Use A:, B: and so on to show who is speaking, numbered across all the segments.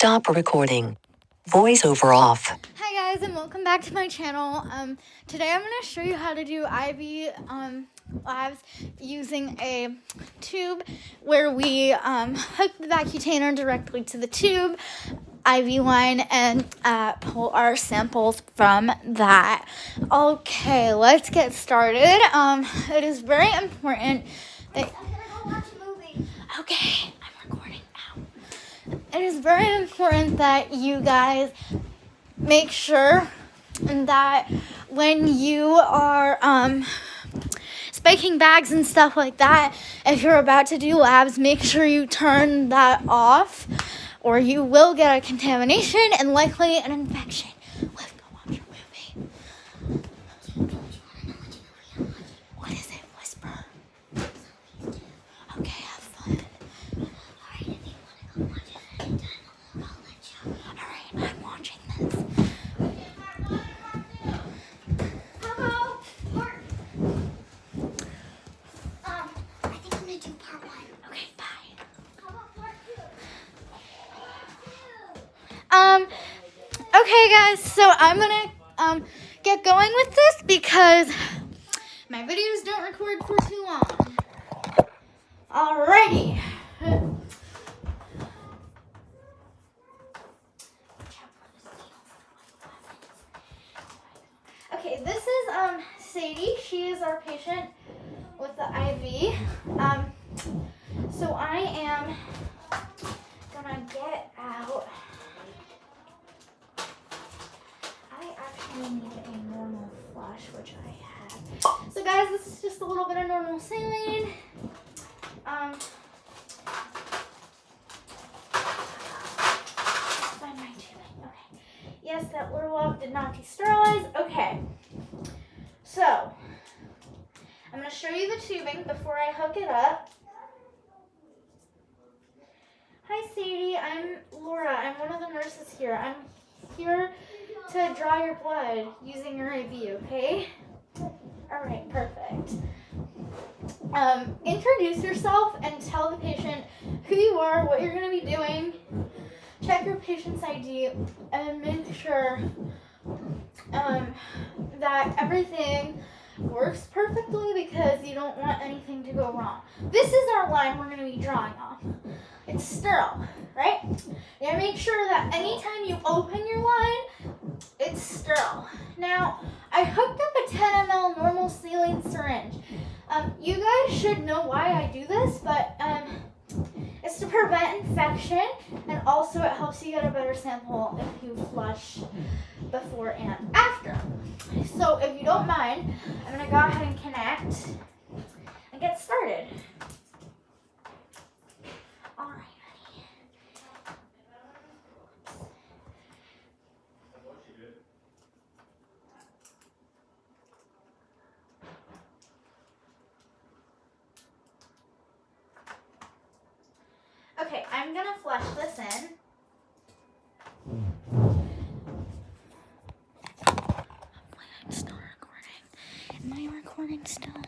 A: Stop recording. Voiceover off.
B: Hi guys, and welcome back to my channel. Today I'm going to show you how to do IV labs using a tube where we hook the Vacutainer directly to the tube, IV line, and pull our samples from that. Okay, let's get started. It is very important that... Okay, I'm recording now. It is very important that you guys make sure that when you are spiking bags and stuff like that, if you're about to do labs, make sure you turn that off, or you will get a contamination and likely an infection. Let's go watch a movie. What is it? Whisper. Okay, have fun. Alright, if you want to go watch it anytime, I'll let you. Alright, I'm watching this. I think I'm gonna do part 1. Okay, bye. How about part 2? Okay guys, so I'm gonna get going with this because my videos don't record for too long. Alrighty. Okay, this is Sadie. She is our patient with the IV. So I am gonna get out. I actually need a normal flush, which I have. So guys, this is just a little bit of normal saline. Find my tubing. Okay. Yes, that little walk did not desterilize. Okay. So, I'm going to show you the tubing before I hook it up. Hi, Sadie. I'm Laura. I'm one of the nurses here. I'm here to draw your blood using your IV, okay? All right, perfect. Introduce yourself and tell the patient who you are, what you're going to be doing. Check your patient's ID and make sure that everything works perfectly because you don't want anything to go wrong. This is our line we're going to be drawing on. It's sterile, right? You gotta make sure that anytime you open your line, it's sterile. Now, I hooked up a 10 ml normal saline syringe. You guys should know why I do this, but it's to prevent infection, and also it helps you get a better sample if you flush before and after. So if you don't mind, I'm going to go ahead and connect and get started. All right, honey. Okay, I'm going to flush this in. I'm still recording. Am I recording still?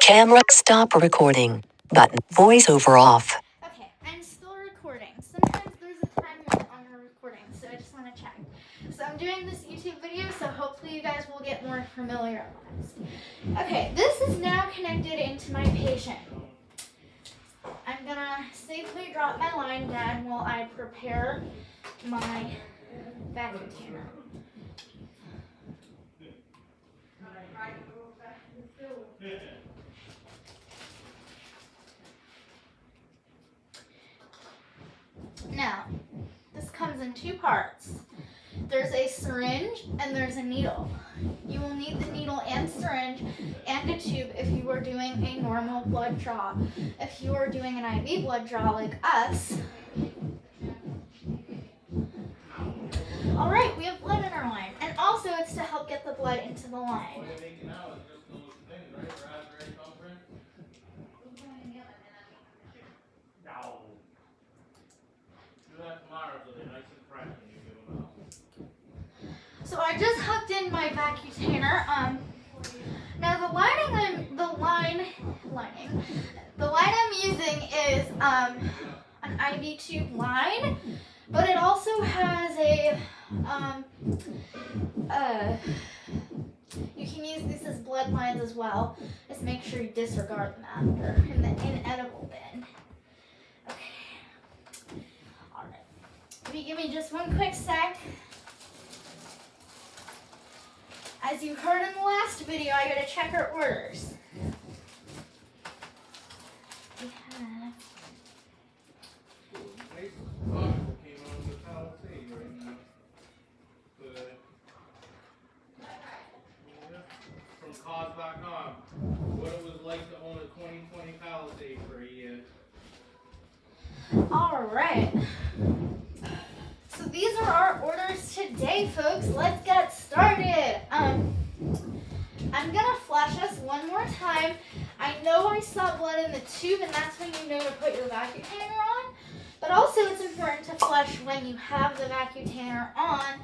A: Camera stop recording. Button. Voiceover off.
B: Okay, I'm still recording. Sometimes there's a time limit on your recording, so I just want to check. So I'm doing this YouTube video, so hopefully you guys will get more familiarized. Okay, this is now connected into my patient. I'm gonna safely drop my line down while I prepare my Vacutainer. Now, this comes in 2 parts. There's a syringe and there's a needle. You will need the needle and syringe and a tube if you are doing a normal blood draw. If you are doing an IV blood draw like us. All right, we have blood in our line. And also it's to help get the blood into the line. So I just hooked in my Vacutainer. Now the line I'm using is a an IV tube line, but it also has a, you can use these as blood lines as well. Just make sure you disregard them after in the inedible bin. Okay. Alright. If you give me just one quick sec. As you heard in the last video, I gotta check our orders. We have
C: from Cause.com, what it was like to own a 2020 Palisade for a year.
B: Alright. So these are our orders today, folks. Let's get started. I'm gonna flash us one more time. I know I saw blood in the tube, and that's when you know to put your Vacutainer on. But also it's important to flush when you have the Vacutainer on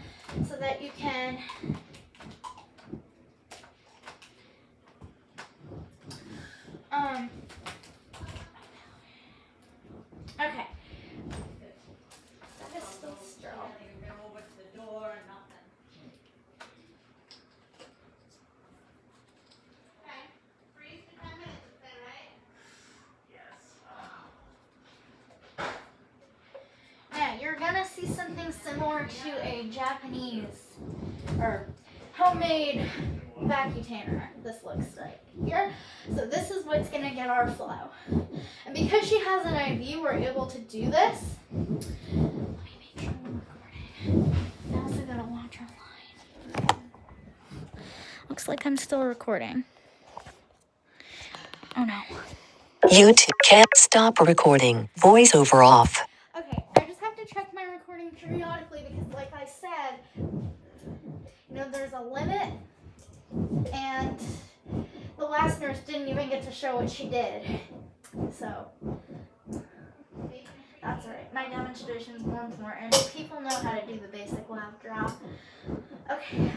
B: so that you can okay. That is still sterile.
D: You're gonna open the door and nothing. Okay. Freeze for 10 minutes, is that right?
B: Now, you're gonna see something similar to a Japanese or homemade Vacutainer. This looks like here. So this is what's gonna get our flow. And because she has an IV, we're able to do this. Let me make sure we're recording. I also gotta watch our line. Looks like I'm still recording. Oh no.
A: YouTube can't stop recording. Voiceover off.
B: Okay, I just have to check my recording periodically because, like I said, you know, there's a limit, and the last nurse didn't even get to show what she did. So, that's alright. My demonstration is more important. People know how to do the basic lab draw. Okay.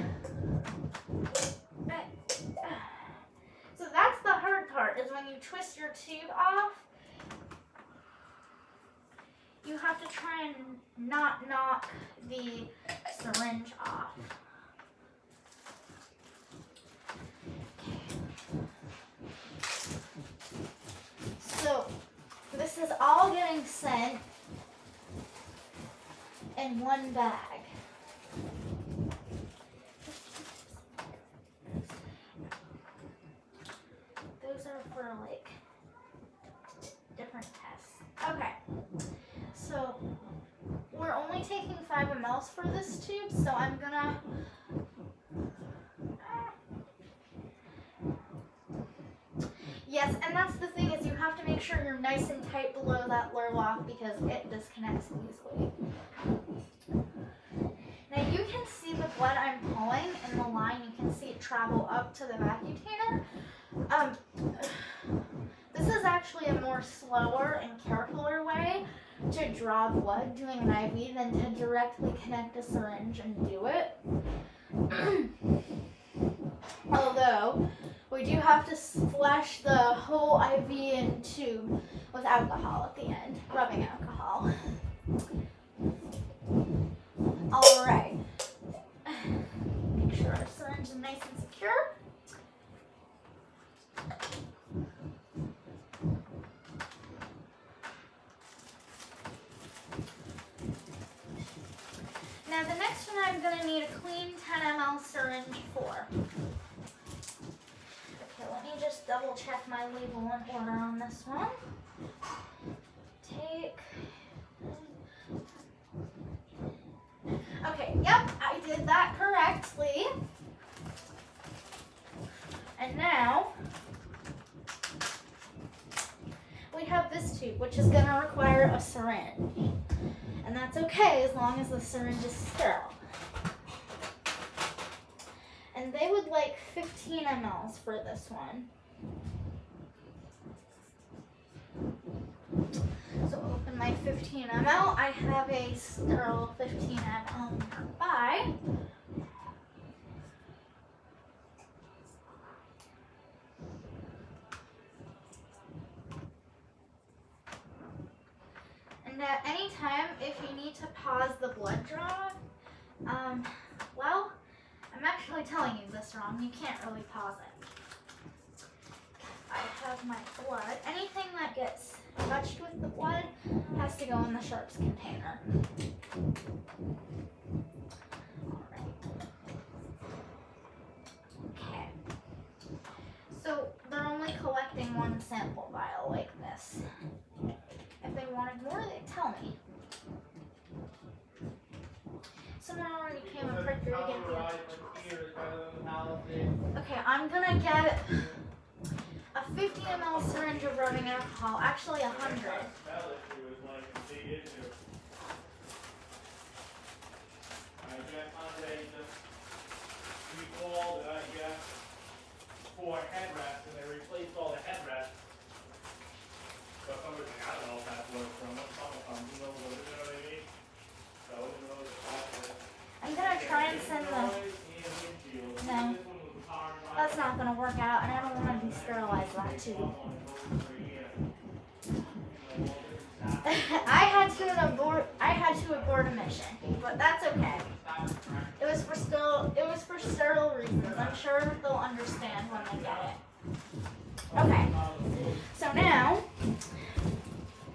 B: So that's the hard part, is when you twist your tube off, you have to try and not knock the syringe off. So this is all getting sent in one bag. Those are for like different tests. Okay. So we're only taking 5 mLs for this tube, so I'm gonna yes, and that's the thing, is you have to make sure you're nice and tight below that Lurlock because it disconnects easily. Now you can see the blood I'm pulling in the line. You can see it travel up to the Vacutainer. This is actually a more slower and carefuler way to draw blood doing an IV than to directly connect a syringe and do it. Although, we do have to flash the whole IV and tube with alcohol at the end, rubbing alcohol. Alright. Make sure our syringe is nice and secure. Now the next one I'm going to need a clean 10 ml syringe for. Okay, let me just double check my label and order on this one. Okay, yep, I did that correctly. And now we have this tube, which is going to require a syringe. And that's okay as long as the syringe is sterile. And they would like 15 mLs for this one. So open my 15 ml. I have a sterile 15 ml nearby. And And at any time, if you need to pause the blood draw, well, I'm actually telling you this wrong. You can't really pause it. I have my blood. Anything that gets touched with the blood has to go in the sharps container. Alright. Okay. So they're only collecting one sample vial like this. If they wanted more, they'd tell me. Someone already came and pricked her to get the. Okay, I'm gonna get a 50 ml syringe of rubbing alcohol. Actually, 100.
C: Recall that I got 4 headrests and they replaced all the headrests. So somebody's like, I don't know if that's where it's from. What's from? You know what I mean? So you know the
B: I'm gonna try and send the. No, that's not gonna work out, and I don't want to de-sterilize that too. I had to abort a mission, but that's okay. It was for sterile reasons. I'm sure they'll understand when they get it. Okay. So now,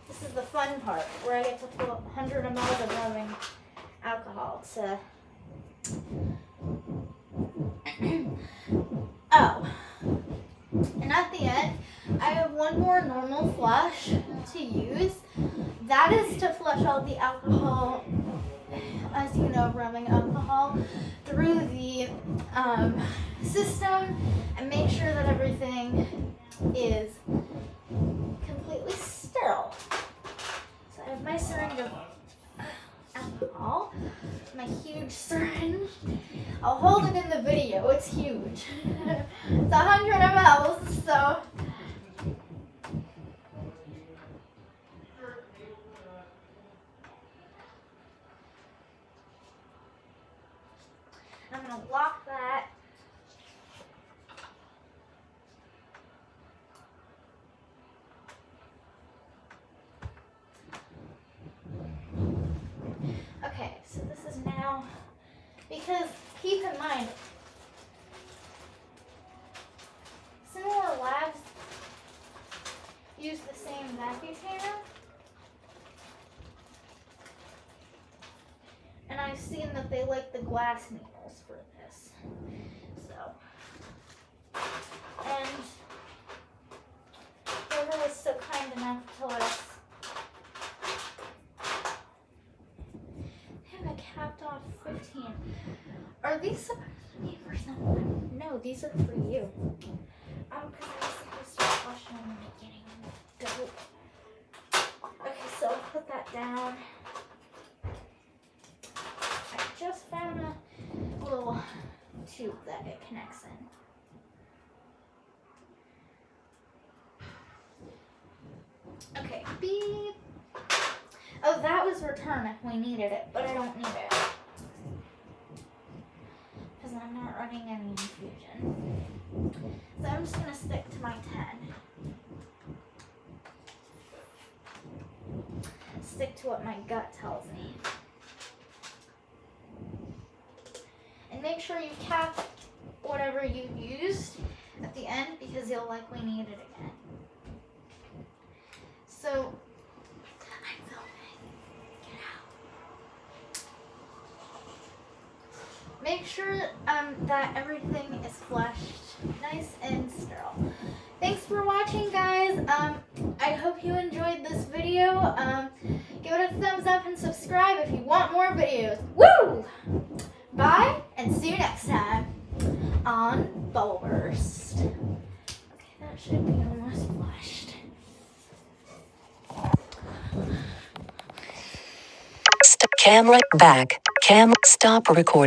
B: this is the fun part where I get to put 100 ml of rubbing alcohol to. Oh. And at the end, I have one more normal flush to use. That is to flush out the alcohol, as you know, rubbing alcohol, through the system and make sure that everything is completely sterile. So I have my syringe of alcohol, my huge syringe. I'll hold it in the video, it's huge. It's 100 ml, so. I'm gonna lock that. Okay, so this is now, because keep in mind, similar labs use the same Vacutainer, and I've seen that they like the glass needles for this. So, and whoever was so kind enough to let us have a capped off 15. Are these supposed to be for someone? No, these are for you. Because I was supposed to flush them in the beginning. Dope. Okay, so I'll put that down. I just found a little tube that it connects in. Okay, beep. Oh, that was return if we needed it, but I don't need it. Because I'm not running any infusion. So I'm just going to stick to my 10. Stick to what my gut tells me. And make sure you cap whatever you used at the end because you'll likely need it again. So, I'm filming. Get out. Make sure that everything is flushed nice and sterile. Thanks for watching, guys. I hope you enjoyed this video. Give it a thumbs up and subscribe if you want more videos. Woo! Bye, and see you next time on Bubble Burst. Okay, that should be almost flushed.
A: Camera back. Stop recording.